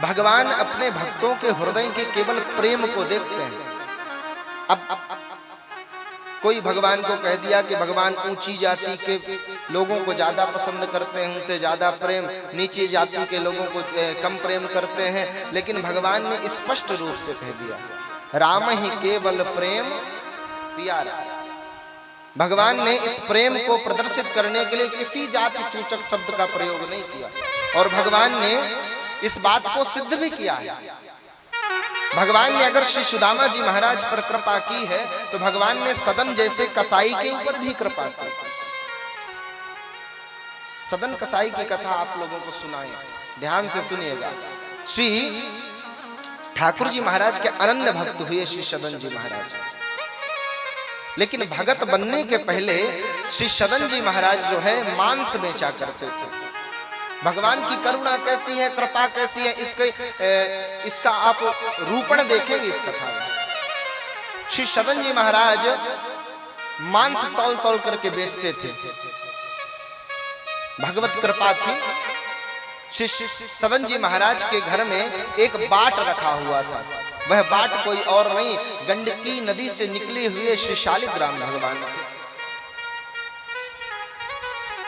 भगवान अपने भक्तों के हृदय के केवल प्रेम को देखते हैं। अब कोई भगवान को कह दिया कि भगवान ऊंची जाति के लोगों को ज्यादा पसंद करते हैं, उनसे ज्यादा प्रेम, नीची जाति के लोगों को कम प्रेम करते हैं। लेकिन भगवान ने स्पष्ट रूप से कह दिया, राम ही केवल प्रेम प्यारा। भगवान ने इस प्रेम को प्रदर्शित करने के लिए किसी जाति सूचक शब्द का प्रयोग नहीं किया, और भगवान ने इस बात को सिद्ध भी किया है। भगवान ने अगर श्री सुदामा जी महाराज पर कृपा की है तो भगवान ने सदन जैसे कसाई के ऊपर भी कृपा की। सदन कसाई की कथा आप लोगों को सुनाए, ध्यान से सुनिएगा। श्री ठाकुर जी महाराज के अनन्य भक्त हुए श्री सदन जी महाराज, लेकिन भगत बनने के पहले श्री सदन जी महाराज जो है मांस बेचा करते थे। भगवान की करुणा कैसी है, कृपा कैसी है, इसका आप रूपण देखेंगे इस कथा में। श्री सदन जी महाराज मांस तौल तौल करके बेचते थे। भगवत कृपा थी। श्री सदन जी महाराज के घर में एक बाट रखा हुआ था। वह बाट कोई और नहीं, गंडकी नदी से निकले हुए श्री शालिग्राम भगवान थे।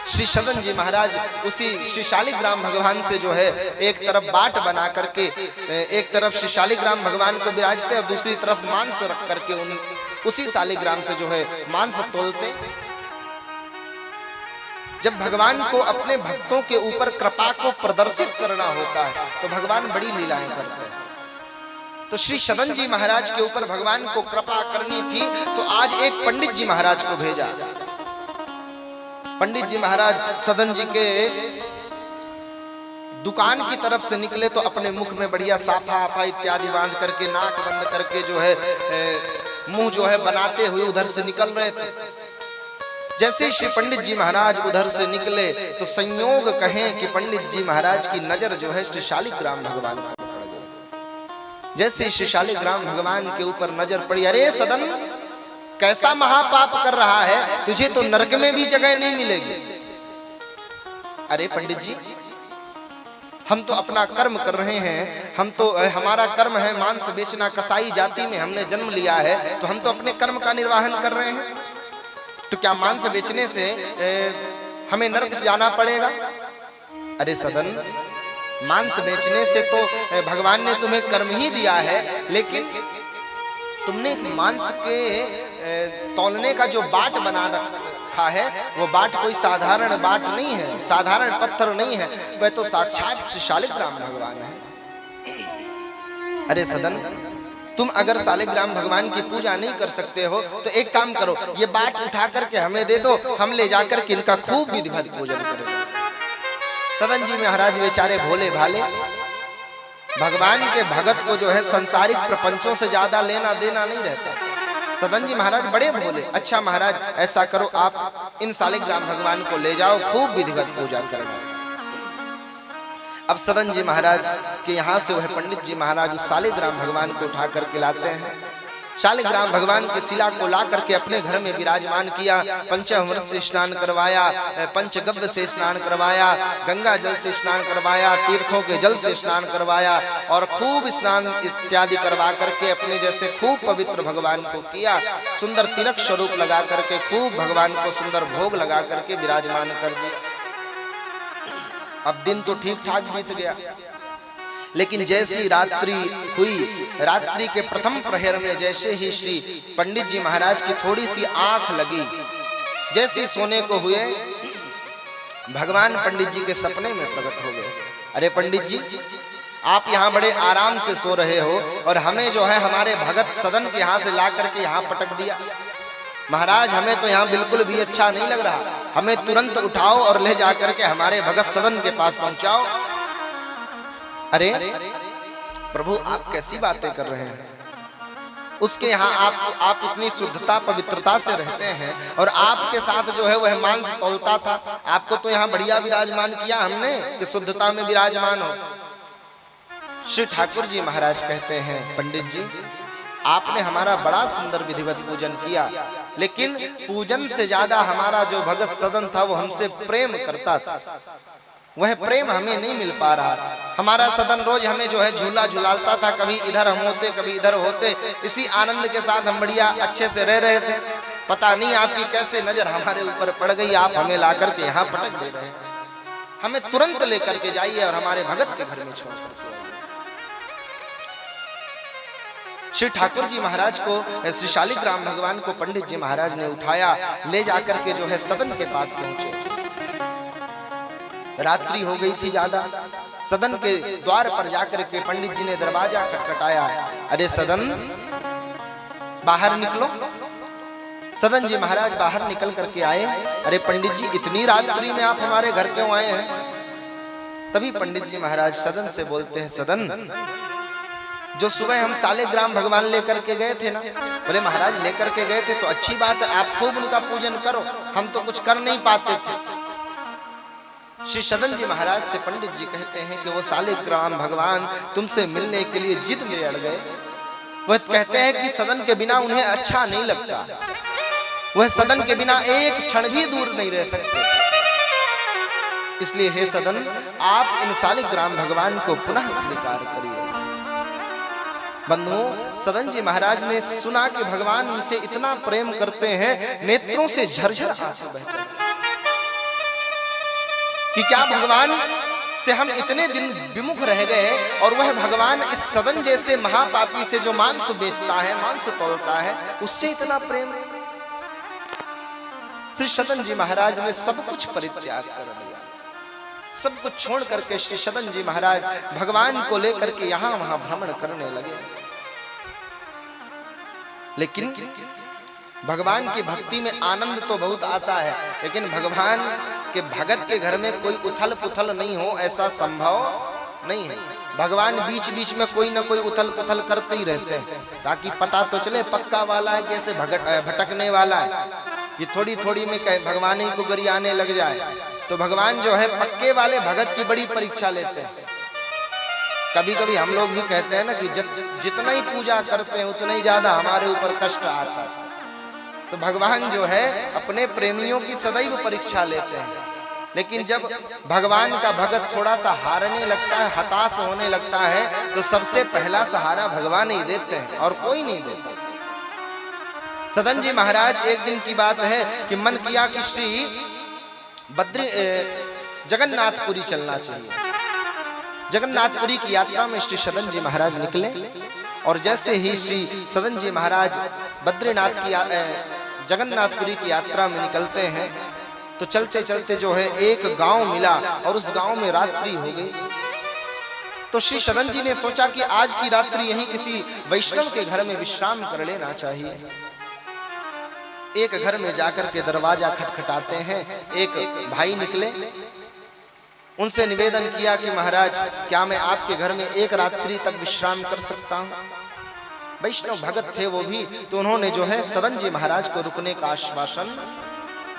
श्री सदन जी महाराज उसी श्री शालिग्राम भगवान से जो है एक तरफ बाट बना करके, एक तरफ श्री शालिग्राम भगवान को विराजते और दूसरी तरफ मांस रख करके उसी शालिग्राम से जो है मांस तोलते। जब भगवान को अपने भक्तों के ऊपर कृपा को प्रदर्शित करना होता है तो भगवान बड़ी लीलाएं करते हैं। तो श्री सदन जी महाराज के ऊपर भगवान को कृपा करनी थी, तो आज एक पंडित जी महाराज को भेजा। पंडित जी महाराज सदन जी के दुकान की तरफ से निकले तो अपने मुख में बढ़िया साफा आपा इत्यादि बांध करके, नाक बंद करके जो है मुंह जो है बनाते हुए उधर से निकल रहे थे। जैसे श्री पंडित जी महाराज उधर से निकले तो संयोग कहें कि पंडित जी महाराज की नजर जो है श्री शालिग्राम भगवान पर पड़ गई। जैसे श्री शालिग्राम भगवान के ऊपर नजर पड़ी, अरे सदन कैसा महापाप कर रहा है, तुझे तो नरक में भी जगह नहीं मिलेगी। अरे पंडित जी, हम तो अपना कर्म कर रहे हैं, हम तो हमारा कर्म है मांस बेचना, कसाई जाति में हमने जन्म लिया है, तो हम तो अपने कर्म का निर्वाहन कर रहे हैं। तो क्या मांस बेचने से हमें नरक जाना पड़ेगा? अरे सदन, मांस बेचने से तो भगवान ने तुम्हें कर्म ही दिया है, लेकिन तुमने मांस के तौलने का जो बाट बना रखा है वो बाट कोई साधारण बाट नहीं है, साधारण पत्थर नहीं है, वह तो साक्षात श्री शालिग्राम भगवान है। अरे सदन, तुम अगर शालिग्राम भगवान की पूजा नहीं कर सकते हो तो एक काम करो, ये बाट उठा करके हमें दे दो, हम ले जाकर के इनका खूब विधिवत पूजन करेंगे। सदन जी महाराज बेचारे भोले भाले, भगवान के भगत को जो है संसारिक प्रपंचों से ज्यादा लेना देना नहीं रहता। सदन जी महाराज बड़े भोले, अच्छा महाराज ऐसा करो, आप इन शालिग्राम भगवान को ले जाओ, खूब विधिवत पूजा करना। अब सदन जी महाराज के यहाँ से वह पंडित जी महाराज उस शालिग्राम भगवान को उठा करके लाते हैं। शालिग्राम भगवान के शिला को ला करके अपने घर में विराजमान किया, पंचामृत से स्नान करवाया, पंचगव्य से स्नान करवाया, गंगा जल से स्नान करवाया, तीर्थों के जल से स्नान करवाया और खूब स्नान इत्यादि करवा करके अपने जैसे खूब पवित्र भगवान को किया। सुंदर तिलक स्वरूप लगा करके खूब भगवान को सुंदर भोग लगा करके विराजमान कर दिया। अब दिन तो ठीक ठाक बीत गया, लेकिन जैसी रात्रि हुई, रात्रि के प्रथम प्रहर में जैसे ही श्री पंडित जी महाराज की थोड़ी सी आंख लगी, जैसे सोने को हुए, भगवान पंडित जी के सपने में प्रकट हो गए। अरे पंडित जी, आप यहाँ बड़े आराम से सो रहे हो और हमें जो है हमारे भगत सदन के यहाँ से ला करके यहाँ पटक दिया। महाराज, हमें तो यहाँ बिल्कुल भी अच्छा नहीं लग रहा, हमें तुरंत उठाओ और ले जा करके हमारे भगत सदन के पास पहुंचाओ। अरे प्रभु, आप कैसी बातें कर रहे हैं? उसके यहाँ आप इतनी शुद्धता पवित्रता से रहते हैं और आपके साथ जो है वह मांस तौलता था, आपको तो यहाँ बढ़िया विराजमान किया हमने कि शुद्धता में विराजमान हो। श्री ठाकुर जी महाराज कहते हैं, पंडित जी, आपने हमारा बड़ा सुंदर विधिवत पूजन किया, लेकिन पूजन से ज्यादा हमारा जो भगत सदन था वो हमसे प्रेम करता था। वह प्रेम हमें नहीं मिल पा रहा। हमारा सदन रोज हमें जो है झूला झुलाता था, कभी इधर हम होते कभी इधर होते, इसी आनंद के साथ हम बढ़िया अच्छे से रह रहे थे। पता नहीं आपकी कैसे नजर हमारे ऊपर पड़ गई, आप हमें ला करके यहाँ पटक दे रहे हैं। हमें तुरंत लेकर के जाइए और हमारे भगत के घर में छोड़ करके आइए। श्री ठाकुर जी महाराज को, श्री शालिग्राम भगवान को पंडित जी महाराज ने उठाया, ले जाकर के जो है सदन के पास पहुंचे। रात्रि हो गई थी ज्यादा। सदन के द्वार पर जाकर के पंडित जी ने दरवाजा खटखटाया। अरे सदन बाहर निकलो। सदन जी महाराज बाहर निकल करके आए। अरे पंडित जी इतनी रात्रि में आप हमारे घर क्यों आए हैं? तभी पंडित जी महाराज सदन से बोलते हैं, सदन जो सुबह हम शालिग्राम भगवान लेकर के गए थे ना, बोले महाराज लेकर के गए थे तो अच्छी बात है, आप खूब उनका पूजन करो, हम तो कुछ कर नहीं पाते थे। श्री सदन जी महाराज से पंडित जी कहते हैं कि वो शालिग्राम भगवान तुमसे मिलने के लिए जिद में अड़ गए। वह कहते हैं कि सदन के बिना उन्हें अच्छा नहीं लगता, वह सदन के बिना एक क्षण भी दूर नहीं रह सकते। इसलिए हे सदन, आप इन शालिग्राम भगवान को पुनः स्वीकार करिए। बंधुओं, सदन जी महाराज ने सुना कि भगवान उनसे इतना प्रेम करते हैं, नेत्रों से झरझर आंसू बहते हैं कि क्या भगवान से हम इतने दिन विमुख रह गए और वह भगवान इस सदन जैसे महापापी से जो मांस बेचता है, मांस तोड़ता है, उससे इतना प्रेम। श्री सदन जी महाराज ने सब कुछ परित्याग कर दिया, सब कुछ छोड़ करके श्री सदन जी महाराज भगवान को लेकर के यहां वहां भ्रमण करने लगे। लेकिन भगवान की भक्ति में आनंद तो बहुत आता है, लेकिन भगवान के भगत के घर में कोई उथल पुथल नहीं हो ऐसा संभव नहीं है। भगवान बीच बीच में कोई ना कोई उथल पुथल करते ही रहते हैं, ताकि पता तो चले पक्का वाला है कैसे भटकने वाला है, कि थोड़ी थोड़ी में भगवान ही को गरियाने लग जाए। तो भगवान जो है पक्के वाले भगत की बड़ी परीक्षा लेते हैं। कभी कभी हम लोग भी कहते हैं ना कि जितना ही पूजा करते हैं उतना ही ज्यादा हमारे ऊपर कष्ट आता है। तो भगवान जो है अपने प्रेमियों की सदैव परीक्षा लेते हैं, लेकिन जब भगवान का भगत थोड़ा सा हारने लगता है, हताश होने लगता है, तो सबसे पहला सहारा भगवान ही देते हैं और कोई नहीं देता। सदन जी महाराज, एक दिन की बात है कि मन किया कि श्री जगन्नाथपुरी चलना चाहिए। जगन्नाथपुरी की यात्रा में श्री सदन जी महाराज निकले और जैसे ही श्री सदन जी महाराज बद्रीनाथ की जगन्नाथपुरी की यात्रा में निकलते हैं तो चलते चलते जो है एक गांव मिला और उस गांव में रात्रि हो गई। तो श्री सदन जी ने सोचा कि आज की रात्रि यहीं किसी वैष्णव के घर में विश्राम कर लेना चाहिए। एक घर में जाकर के दरवाजा खटखटाते हैं। एक भाई निकले, उनसे निवेदन किया कि महाराज क्या मैं आपके घर में एक रात्रि तक विश्राम कर सकता हूं? वैष्णव भगत थे वो भी, तो उन्होंने जो है सदन जी महाराज को रुकने का आश्वासन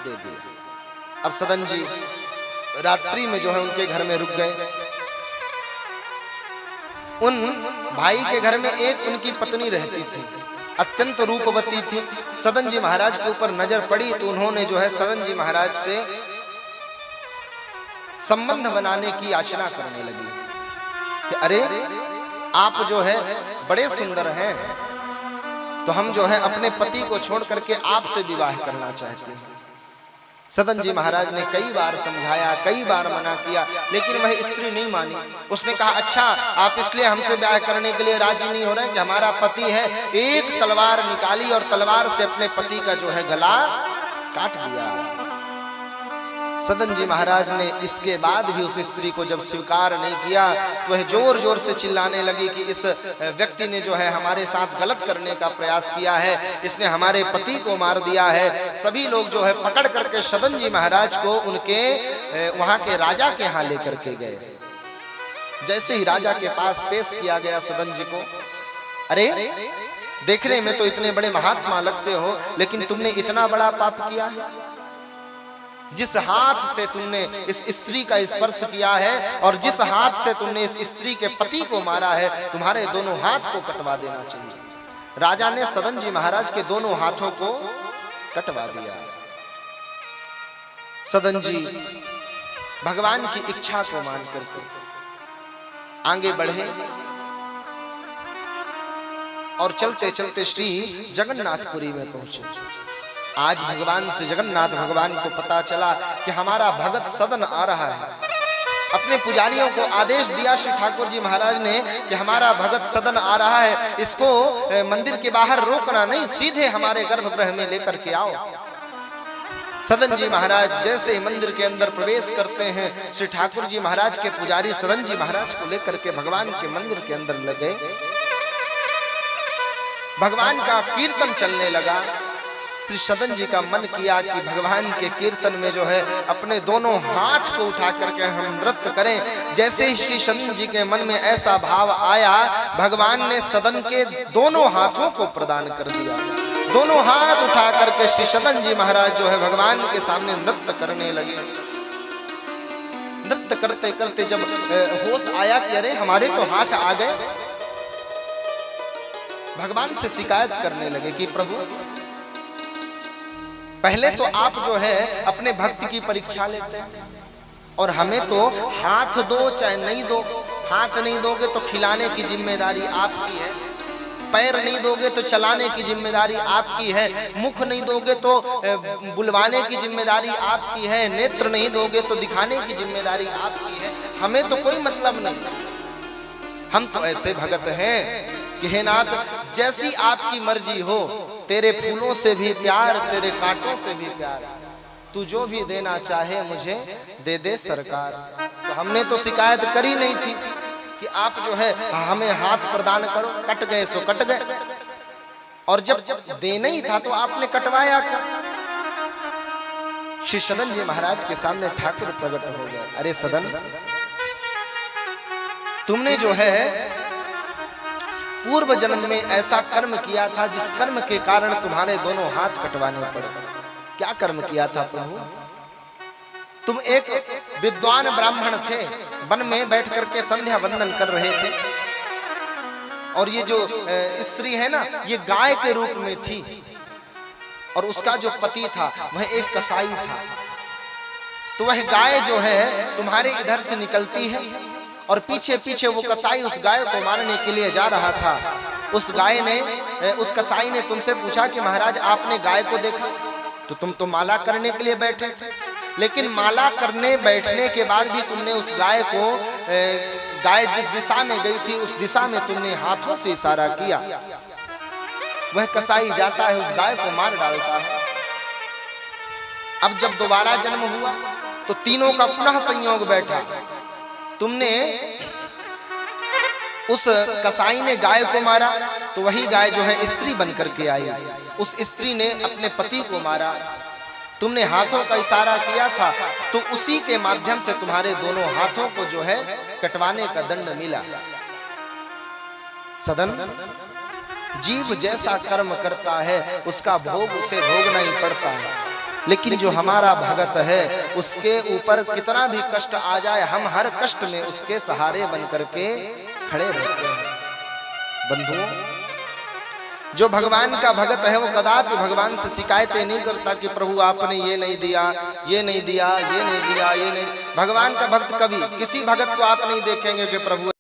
दे दिया। अब सदन जी रात्रि में जो है उनके घर में रुक गए। उन भाई के घर में एक उनकी पत्नी रहती थी, अत्यंत रूपवती थी। सदन जी महाराज के ऊपर नजर पड़ी तो उन्होंने जो है सदन जी महाराज से संबंध बनाने की याचना करने लगी कि अरे आप जो है बड़े सुंदर हैं, तो हम जो है अपने पति को छोड़ करके आपसे विवाह करना चाहते हैं। सदन जी महाराज ने कई बार समझाया, कई बार मना किया, लेकिन वह स्त्री नहीं मानी। उसने कहा अच्छा आप इसलिए हमसे ब्याह करने के लिए राजी नहीं हो रहे कि हमारा पति है। एक तलवार निकाली और तलवार से अपने पति का जो है गला काट दिया। सदन जी महाराज ने इसके बाद भी उस स्त्री को जब स्वीकार नहीं किया तो वह जोर जोर से चिल्लाने लगी कि इस व्यक्ति ने जो है हमारे साथ गलत करने का प्रयास किया है, इसने हमारे पति को मार दिया है। सभी लोग जो है पकड़ करके सदन जी महाराज को उनके वहां के राजा के यहाँ लेकर के गए। जैसे ही राजा के पास पेश किया गया सदन जी को, अरे देखने में तो इतने बड़े महात्मा लगते हो, लेकिन तुमने इतना बड़ा पाप किया है। जिस हाथ से तुमने इस स्त्री का स्पर्श किया है और जिस हाथ से तुमने इस स्त्री के पति को मारा है, तुम्हारे दोनों हाथ को कटवा देना चाहिए। राजा ने सदन जी महाराज के दोनों हाथों को कटवा दिया। सदन जी भगवान की इच्छा को मान करके आगे बढ़े और चलते चलते श्री जगन्नाथपुरी में पहुंचे। आज भगवान श्री जगन्नाथ भगवान को पता चला कि हमारा भगत सदन आ रहा है। अपने पुजारियों को आदेश दिया श्री ठाकुर जी महाराज ने कि हमारा भगत सदन आ रहा है, इसको मंदिर के बाहर रोकना नहीं, सीधे हमारे गर्भगृह में लेकर के आओ। सदन जी महाराज जैसे मंदिर के अंदर प्रवेश करते हैं, श्री ठाकुर जी महाराज के पुजारी सदन जी महाराज को लेकर के भगवान के मंदिर के अंदर लगे। भगवान का कीर्तन चलने लगा। श्री सदन जी का मन किया कि भगवान के कीर्तन में जो है अपने दोनों हाथ को उठा करके हम नृत्य करें। जैसे ही श्री सदन जी के मन में ऐसा भाव आया, भगवान ने सदन के दोनों हाथों को प्रदान कर दिया। दोनों हाथ उठा करके श्री सदन जी महाराज जो है भगवान के सामने नृत्य करने लगे। नृत्य करते करते जब होश आया कि अरे हमारे तो हाथ आ गए, भगवान से शिकायत करने लगे कि प्रभु पहले तो आप जो है अपने भक्त की परीक्षा लेते हैं और हमें तो हाथ दो चाहे नहीं दो। हाथ नहीं दोगे तो खिलाने की जिम्मेदारी आपकी है, पैर नहीं दोगे तो चलाने की जिम्मेदारी आपकी है, मुख नहीं दोगे तो बुलवाने की जिम्मेदारी आपकी है, नेत्र नहीं दोगे तो दिखाने की जिम्मेदारी आपकी है। हमें तो कोई मतलब नहीं। हम तो ऐसे भगत हैं कि हे नाथ, जैसी आपकी मर्जी हो, तेरे फूलों से भी प्यार, तेरे कांटों से भी प्यार, तू जो भी देना चाहे मुझे दे दे सरकार। तो हमने तो शिकायत करी नहीं थी कि आप जो है हमें हाथ प्रदान करो, कट गए सो कट गए, और जब देना ही था तो आपने कटवाया क्यों? श्री सदन जी महाराज के सामने ठाकुर प्रकट हो गए। अरे सदन, तुमने जो है पूर्व जन्म में ऐसा कर्म किया था जिस कर्म के कारण तुम्हारे दोनों हाथ कटवाने पड़े। क्या कर्म किया था प्रभु? तुम एक विद्वान ब्राह्मण थे, वन में बैठ करके संध्या वंदन कर रहे थे, और ये जो स्त्री है ना, ये गाय के रूप में थी, और उसका जो पति था वह एक कसाई था। तो वह गाय जो है तुम्हारे इधर से निकलती है और पीछे पीछे वो कसाई उस गाय को मारने के लिए जा रहा था। उस कसाई ने तुमसे पूछा कि महाराज आपने गाय को देखा? तो तुम तो माला करने के लिए बैठे थे, लेकिन माला करने बैठने के बाद भी तुमने उस गाय को, गाय जिस दिशा में गई थी उस दिशा में तुमने हाथों से इशारा किया। वह कसाई जाता है, उस गाय को मार डालता है। अब जब दोबारा जन्म हुआ तो तीनों का पुनः संयोग बैठा। तुमने, उस कसाई ने गाय को मारा तो वही गाय जो है स्त्री बन करके आई। उस स्त्री ने अपने पति को मारा। तुमने हाथों का इशारा किया था, तो उसी के माध्यम से तुम्हारे दोनों हाथों को जो है कटवाने का दंड मिला। सदन, जीव जैसा कर्म करता है उसका भोग उसे भोगना ही पड़ता है, लेकिन जो हमारा भगत है उसके ऊपर कितना भी कष्ट आ जाए, हम हर कष्ट में उसके सहारे बन करके खड़े रहते हैं। बंधुओं, जो भगवान का भगत है वो कदापि भगवान से शिकायतें नहीं करता कि प्रभु आपने ये नहीं दिया, ये नहीं दिया, ये नहीं दिया, ये नहीं। भगवान का भक्त कभी किसी भगत को आप नहीं देखेंगे कि प्रभु